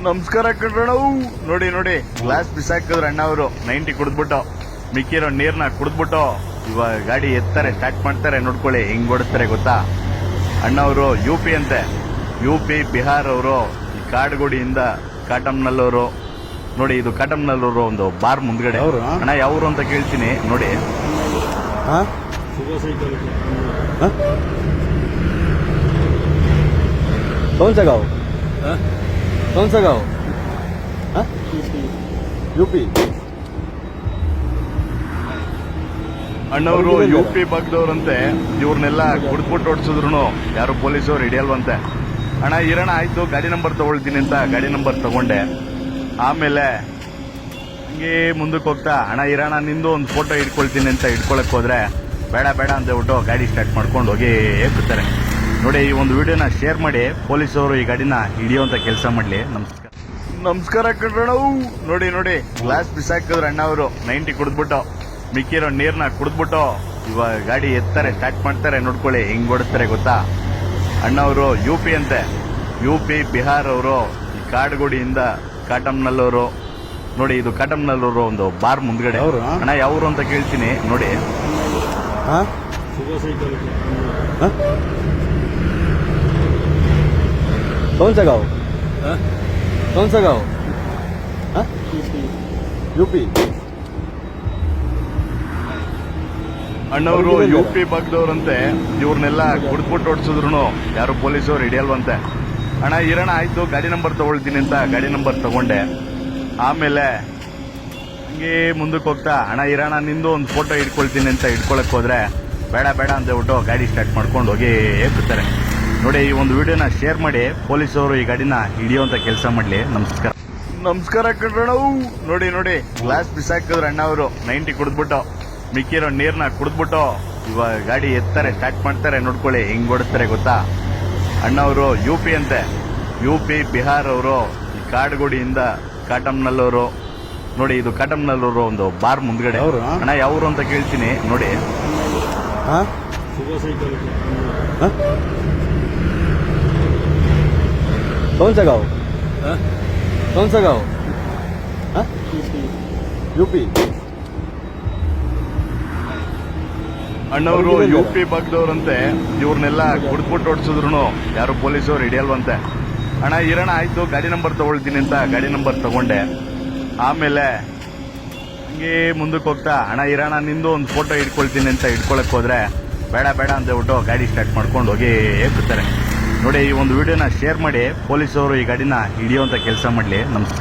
ನಮಸ್ಕಾರ ಕಣ್ರಣವು ನೋಡಿ ನೋಡಿ ಗ್ಲಾಸ್ ಬಿಸಾಕಿದ್ರು ಅಣ್ಣ ಅವರು 90 ಕುಡಿದ್ಬಿಟ್ಟು ಮಿಕ್ಕಿರೋ ನೀರ್ನ ಕುಡಿದ್ಬಿಟ್ಟು ಇವಾಗ ಗಾಡಿ ಎತ್ತಾರೆ ಸ್ಟಾರ್ಟ್ ಮಾಡ್ತಾರೆ. ನೋಡ್ಕೊಳ್ಳಿ ಹೆಂಗ್ ಓಡಿಸ್ತಾರೆ ಗೊತ್ತಾ. ಅಣ್ಣವರು UP ಅಂತೆ, UP ಬಿಹಾರ್ ಅವರು ಈ ಕಾಡುಗೋಡಿಯಿಂದ ಕಾಟಮ್ನಲ್ಲವರು. ನೋಡಿ ಇದು ಕಾಟಮ್ನಲ್ಲವರು ಒಂದು ಬಾರ್ ಮುಂದ್ಗಡೆ. ಅಣ್ಣ ಯಾವ್ರು ಅಂತ ಕೇಳ್ತೀನಿ ನೋಡಿ. कौन सा गाँव? कौन सा गाँव? यूपी. ಅಣ್ಣವರು UP ಭಾಗದವ್ರಂತೆ. ಇವ್ರನ್ನೆಲ್ಲ ಕುಡ್ದ್ಬಿಟ್ಟು ಓಡಿಸಿದ್ರು ಯಾರು ಪೊಲೀಸವ್ರು ಹಿಡಿಯಲ್ವಂತೆ. ಅಣ್ಣ ಇರೋಣ ಆಯ್ತು, ಗಾಡಿ ನಂಬರ್ ತಗೊಳ್ತೀನಿ ಅಂತ ಗಾಡಿ ನಂಬರ್ ತಗೊಂಡೆ. ಆಮೇಲೆ ಹಂಗೆ ಮುಂದಕ್ಕೆ ಹೋಗ್ತಾ ಅಣ್ಣ ಇರೋಣ ನಿಂದು ಒಂದು ಫೋಟೋ ಇಟ್ಕೊಳ್ತೀನಿ ಅಂತ ಇಟ್ಕೊಳಕ್ ಹೋದ್ರೆ ಬೇಡ ಬೇಡ ಅಂತ ಹೇಳ್ಬಿಟ್ಟು ಗಾಡಿ ಸ್ಟಾರ್ಟ್ ಮಾಡ್ಕೊಂಡು ಹೋಗಿ ಬಿಡ್ತಾರೆ. ನೋಡಿ ಈ ಒಂದು ವಿಡಿಯೋನ ಶೇರ್ ಮಾಡಿ, ಪೊಲೀಸವರು ಈ ಗಾಡಿನ ಹಿಡಿಯುವಂತ ಕೆಲಸ ಮಾಡ್ಲಿ. ನಮಸ್ಕಾರ ಕಣ್ರಣವು ನೋಡಿ ನೋಡಿ ಗ್ಲಾಸ್ ಬಿಸಾಕಿದ್ರು ಅಣ್ಣ ಅವರು 90 ಕುಡಿದ್ಬಿಟ್ಟು ಮಿಕ್ಕಿರೋ ನೀರ್ನ ಕುಡಿದ್ಬಿಟ್ಟು ಇವಾಗ ಗಾಡಿ ಎತ್ತಾರೆ ಸ್ಟಾರ್ಟ್ ಮಾಡ್ತಾರೆ. ನೋಡ್ಕೊಳ್ಳಿ ಹೆಂಗ್ ಓಡಿಸ್ತಾರೆ ಗೊತ್ತಾ. ಅಣ್ಣವರು UP ಅಂತೆ, UP ಬಿಹಾರ್ ಅವರು ಈ ಕಾಡುಗೋಡಿಯಿಂದ ಕಾಟಮ್ನಲ್ಲವರು. ನೋಡಿ ಇದು ಕಾಟಮ್ನಲ್ಲವರು ಒಂದು ಬಾರ್ ಮುಂದ್ಗಡೆ. ಅಣ್ಣ ಯಾವ್ರು ಅಂತ ಕೇಳ್ತೀನಿ ನೋಡಿ. कौन सा गाँव? कौन सा गाँव? यूपी. ಅಣ್ಣವರು UP ಭಾಗದವ್ರಂತೆ. ಇವ್ರನ್ನೆಲ್ಲ ಕುಡ್ದ್ಬಿಟ್ಟು ಓಡಿಸಿದ್ರು ಯಾರು ಪೊಲೀಸವ್ರು ಹಿಡಿಯಲ್ವಂತೆ. ಅಣ್ಣ ಇರೋಣ ಆಯ್ತು, ಗಾಡಿ ನಂಬರ್ ತಗೊಳ್ತೀನಿ ಅಂತ ಗಾಡಿ ನಂಬರ್ ತಗೊಂಡೆ. ಆಮೇಲೆ ಹಂಗೆ ಮುಂದಕ್ಕೆ ಹೋಗ್ತಾ ಅಣ್ಣ ಇರೋಣ ನಿಂದು ಒಂದು ಫೋಟೋ ಇಟ್ಕೊಳ್ತೀನಿ ಅಂತ ಇಟ್ಕೊಳಕ್ ಹೋದ್ರೆ ಬೇಡ ಬೇಡ ಅಂತ ಹೇಳ್ಬಿಟ್ಟು ಗಾಡಿ ಸ್ಟಾರ್ಟ್ ಮಾಡ್ಕೊಂಡು ಹೋಗಿ ಬಿಡ್ತಾರೆ. ನೋಡಿ ಈ ಒಂದು ವಿಡಿಯೋನ ಶೇರ್ ಮಾಡಿ, ಪೊಲೀಸವರು ಈ ಗಾಡಿನ ಹಿಡಿಯುವಂತ ಕೆಲಸ ಮಾಡ್ಲಿ. ನಮಸ್ಕಾರ ಕಣ್ರಣವು ನೋಡಿ ನೋಡಿ ಗ್ಲಾಸ್ ಬಿಸಾಕಿದ್ರು ಅಣ್ಣ ಅವರು 90 ಕುಡಿದ್ಬಿಟ್ಟು ಮಿಕ್ಕಿರೋ ನೀರ್ನ ಕುಡಿದ್ಬಿಟ್ಟು ಇವಾಗ ಗಾಡಿ ಎತ್ತಾರೆ ಸ್ಟಾರ್ಟ್ ಮಾಡ್ತಾರೆ. ನೋಡ್ಕೊಳ್ಳಿ ಹೆಂಗ್ ಓಡಿಸ್ತಾರೆ ಗೊತ್ತಾ. ಅಣ್ಣವರು UP ಅಂತೆ, UP ಬಿಹಾರ್ ಅವರು ಈ ಕಾಡುಗೋಡಿಯಿಂದ ಕಾಟಮ್ನಲ್ಲವರು. ನೋಡಿ ಇದು ಕಾಟಮ್ನಲ್ಲವರು ಒಂದು ಬಾರ್ ಮುಂದ್ಗಡೆ. ಅಣ್ಣ ಯಾವ್ರು ಅಂತ ಕೇಳ್ತೀನಿ ನೋಡಿ. कौन सा गाँव? कौन सा गाँव? यूपी. ಅಣ್ಣವರು UP ಭಾಗದವ್ರಂತೆ. ಇವ್ರನ್ನೆಲ್ಲ ಕುಡ್ದ್ಬಿಟ್ಟು ಓಡಿಸಿದ್ರು ಯಾರು ಪೊಲೀಸವ್ರು ಹಿಡಿಯಲ್ವಂತೆ. ಅಣ್ಣ ಇರೋಣ ಆಯ್ತು, ಗಾಡಿ ನಂಬರ್ ತಗೊಳ್ತೀನಿ ಅಂತ ಗಾಡಿ ನಂಬರ್ ತಗೊಂಡೆ. ಆಮೇಲೆ ಹಂಗೆ ಮುಂದಕ್ಕೆ ಹೋಗ್ತಾ ಅಣ್ಣ ಇರೋಣ ನಿಂದು ಒಂದು ಫೋಟೋ ಇಟ್ಕೊಳ್ತೀನಿ ಅಂತ ಇಟ್ಕೊಳಕ್ ಹೋದ್ರೆ ಬೇಡ ಬೇಡ ಅಂತ ಹೇಳ್ಬಿಟ್ಟು ಗಾಡಿ ಸ್ಟಾರ್ಟ್ ಮಾಡ್ಕೊಂಡು ಹೋಗಿ ಬಿಡ್ತಾರೆ. ನೋಡಿ ಈ ಒಂದು ವಿಡಿಯೋನ ಶೇರ್ ಮಾಡಿ, ಪೊಲೀಸವರು ಈ ಗಾಡಿನ ಹಿಡಿಯುವಂತ ಕೆಲಸ ಮಾಡ್ಲಿ. ನಮಸ್ಕಾರ.